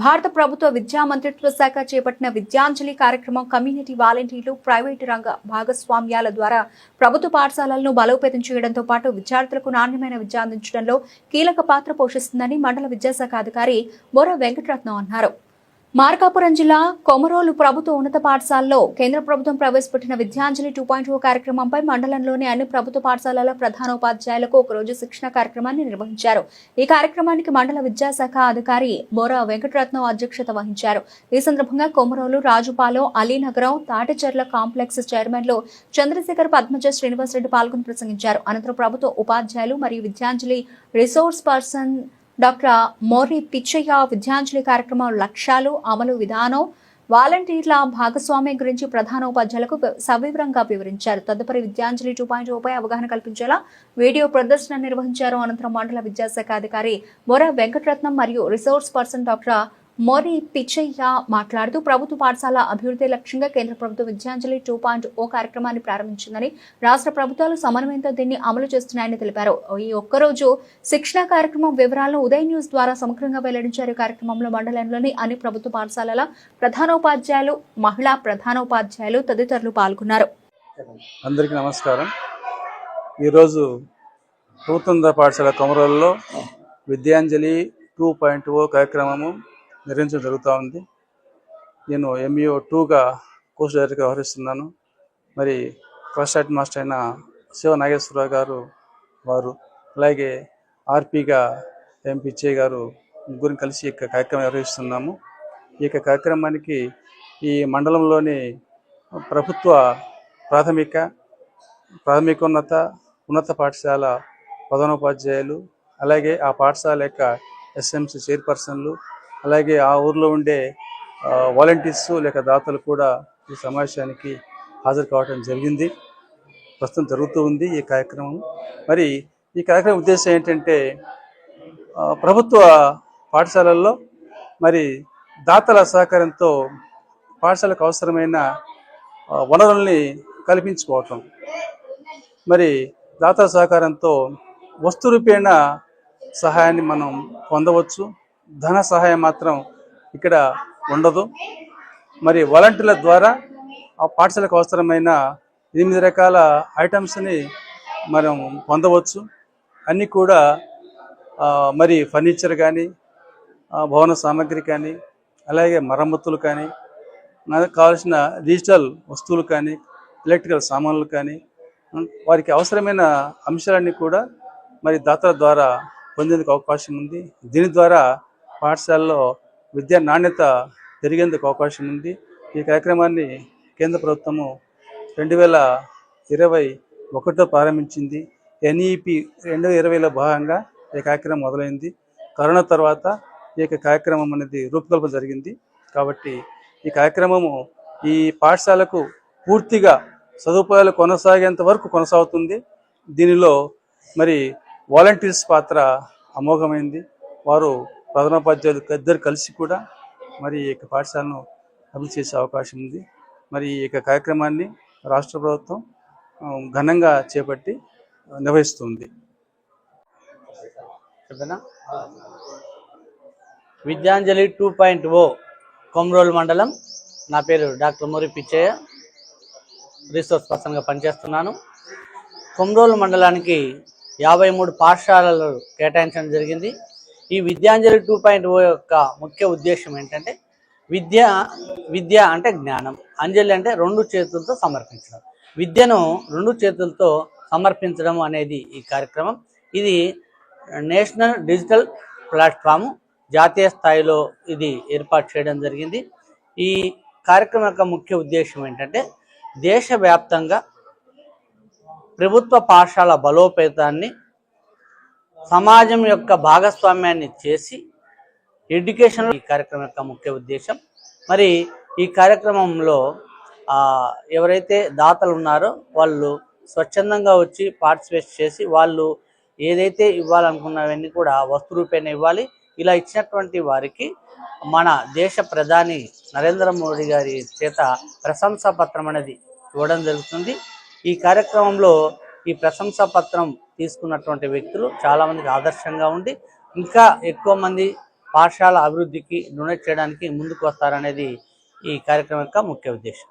భారత ప్రభుత్వ విద్యా మంత్రిత్వ శాఖ చేపట్టిన విద్యాంజలి కార్యక్రమం కమ్యూనిటీ వాలంటీర్లు, ప్రైవేటు రంగ భాగస్వామ్యాల ద్వారా ప్రభుత్వ పాఠశాలలను బలోపేతం చేయడంతో పాటు విద్యార్థులకు నాణ్యమైన విద్య అందించడంలో కీలక పాత్ర పోషిస్తుందని మండల విద్యాశాఖ అధికారి బొర్ర వెంకటరత్నం అన్నారు. మార్కాపురం జిల్లా కొమరోలు ప్రభుత్వ ఉన్నత పాఠశాలలో కేంద్ర ప్రభుత్వం ప్రవేశపెట్టిన విద్యాంజలి 2.0 కార్యక్రమంపై మండలంలోని అన్ని ప్రభుత్వ పాఠశాలల ప్రధానోపాధ్యాయులకు ఒకరోజు శిక్షణ కార్యక్రమాన్ని నిర్వహించారు. ఈ కార్యక్రమానికి మండల విద్యాశాఖ అధికారి బొర్ర వెంకటరత్నం అధ్యక్షత వహించారు. ఈ సందర్భంగా కొమరోలు, రాజుపాలెం, అలీనగరం, తాటిచెర్ల కాంప్లెక్స్ చైర్మన్లు చంద్రశేఖర్, పద్మజ, శ్రీనివాసరెడ్డి పాల్గొని ప్రసంగించారు. అనంతరం ప్రభుత్వ ఉపాధ్యాయులు మరియు విద్యాంజలి రిసోర్స్ పర్సన్ డాక్టర్ మోరి పిచ్చయ్య విద్యాంజలి కార్యక్రమం లక్ష్యాలు, అమలు విధానం, వాలంటీర్ల భాగస్వామ్యం గురించి ప్రధానోపాధ్యాయులకు సవివరంగా వివరించారు. తదుపరి విద్యాంజలి 2.0 పై అవగాహన కల్పించేలా వీడియో ప్రదర్శన నిర్వహించారు. అనంతరం మండల విద్యాశాఖ అధికారి బొర్ర వెంకటరత్నం మరియు రిసోర్స్ పర్సన్ డాక్టర్ మోరి పిచ్చయ్య మాట్లాడుతూ ప్రభుత్వ పాఠశాల అభివృద్ధి లక్ష్యంగా కేంద్ర ప్రభుత్వం విద్యాంజలి 2.0 కార్యక్రమాన్ని ప్రారంభించిందని, రాష్ట్ర ప్రభుత్వాలు సమన్వయంతో దీన్ని అమలు చేస్తున్నాయని తెలిపారు. ఈ ఒక్కరోజు శిక్షణ కార్యక్రమం వివరాలను ఉదయ్ న్యూస్ ద్వారా సమగ్రంగా వెల్లడించారు. ఈ కార్యక్రమంలో మండలంలోని అన్ని ప్రభుత్వ పాఠశాలల ప్రధానోపాధ్యాయులు, మహిళా ప్రధానోపాధ్యాయులు తదితరులు పాల్గొన్నారు. అందరికీ నమస్కారం. ఈరోజు ప్రభుత్వ పాఠశాల కొమరోలులో విద్యాంజలి 2.0 కార్యక్రమము నిర్వహించడం జరుగుతూ ఉంది. నేను MEO2గా కోర్స్ డైరెక్టర్గా వ్యవహరిస్తున్నాను. మరి క్లాస్ హెడ్ మాస్టర్ అయిన శివ నాగేశ్వరరావు గారు వారు, అలాగే RPగా M పిచ్చయ్య గారు, ముగ్గురిని కలిసి ఈ కార్యక్రమం నిర్వహిస్తున్నాము. ఈ కార్యక్రమానికి ఈ మండలంలోని ప్రభుత్వ ప్రాథమికోన్నత ఉన్నత పాఠశాల ప్రధానోపాధ్యాయులు, అలాగే ఆ పాఠశాల యొక్క SMC చైర్పర్సన్లు, అలాగే ఆ ఊర్లో ఉండే వాలంటీర్స్ లేక దాతలు కూడా ఈ సమావేశానికి హాజరు కావడం జరిగింది. ప్రస్తుతం జరుగుతూ ఉంది ఈ కార్యక్రమం. మరి ఈ కార్యక్రమం ఉద్దేశం ఏంటంటే, ప్రభుత్వ పాఠశాలల్లో మరి దాతల సహకారంతో పాఠశాలకు అవసరమైన వనరుల్ని కల్పించుకోవటం. మరి దాతల సహకారంతో వస్తు రూపేణ సహాయాన్ని మనం పొందవచ్చు, ధన సహాయం మాత్రం ఇక్కడ ఉండదు. మరి వాలంటీర్ల ద్వారా ఆ పాఠశాలకు అవసరమైన 8 రకాల ఐటమ్స్ని మనం పొందవచ్చు. అన్నీ కూడా మరి ఫర్నిచర్ కానీ, భవన సామాగ్రి కానీ, అలాగే మరమ్మతులు కానీ, మనకు కావాల్సిన డిజిటల్ వస్తువులు కానీ, ఎలక్ట్రికల్ సామాన్లు కానీ, వారికి అవసరమైన అంశాలన్నీ కూడా మరి దాతల ద్వారా పొందేందుకు అవకాశం ఉంది. దీని ద్వారా పాఠశాలలో విద్యా నాణ్యత పెరిగేందుకు అవకాశం ఉంది. ఈ కార్యక్రమాన్ని కేంద్ర ప్రభుత్వము 2021లో ప్రారంభించింది. NEP 2020లో భాగంగా ఈ కార్యక్రమం మొదలైంది. కరోనా తర్వాత ఈ కార్యక్రమం అనేది రూపకల్పన జరిగింది. కాబట్టి ఈ కార్యక్రమము ఈ పాఠశాలకు పూర్తిగా సదుపాయాలు కొనసాగేంత వరకు కొనసాగుతుంది. దీనిలో మరి వాలంటీర్స్ పాత్ర అమోఘమైంది. వారు ప్రధానోపాధ్యాయులు ఇద్దరు కలిసి కూడా మరి ఈ పాఠశాలను అభివృద్ధి చేసే అవకాశం ఉంది. మరి ఈ కార్యక్రమాన్ని రాష్ట్ర ప్రభుత్వం ఘనంగా చేపట్టి నిర్వహిస్తుంది. విద్యాంజలి 2.0 కొమరోలు మండలం. నా పేరు డాక్టర్ మోరి పిచ్చయ్య, రిసోర్స్ పర్సన్గా పనిచేస్తున్నాను. కొమరోలు మండలానికి 53 పాఠశాలలు కేటాయించడం జరిగింది. ఈ విద్యాంజలి 2.0 యొక్క ముఖ్య ఉద్దేశం ఏంటంటే, విద్య అంటే జ్ఞానం, అంజలి అంటే 2 చేతులతో సమర్పించడం. విద్యను 2 చేతులతో సమర్పించడం అనేది ఈ కార్యక్రమం. ఇది నేషనల్ డిజిటల్ ప్లాట్ఫామ్ జాతీయ స్థాయిలో ఇది ఏర్పాటు చేయడం జరిగింది. ఈ కార్యక్రమం యొక్క ముఖ్య ఉద్దేశం ఏంటంటే, దేశవ్యాప్తంగా ప్రభుత్వ పాఠశాల బలోపేతాన్ని, సమాజం యొక్క భాగస్వామ్యాన్ని చేసి ఎడ్యుకేషన్ ఈ కార్యక్రమం యొక్క ముఖ్య ఉద్దేశం. మరి ఈ కార్యక్రమంలో ఎవరైతే దాతలు ఉన్నారో వాళ్ళు స్వచ్ఛందంగా వచ్చి పార్టిసిపేట్ చేసి వాళ్ళు ఏదైతే ఇవ్వాలనుకున్నవన్నీ కూడా వస్తు రూపేణ ఇవ్వాలి. ఇలా ఇచ్చినటువంటి వారికి మన దేశ ప్రధాని నరేంద్ర మోడీ గారి చేత ప్రశంసా పత్రం అనేది ఇవ్వడం జరుగుతుంది. ఈ కార్యక్రమంలో ఈ ప్రశంసా పత్రం తీసుకున్నటువంటి వ్యక్తులు చాలామందికి ఆదర్శంగా ఉండి ఇంకా ఎక్కువ మంది పాఠశాల అభివృద్ధికి డొనేట్ చేయడానికి ముందుకు వస్తారనేది ఈ కార్యక్రమం యొక్క ముఖ్య ఉద్దేశం.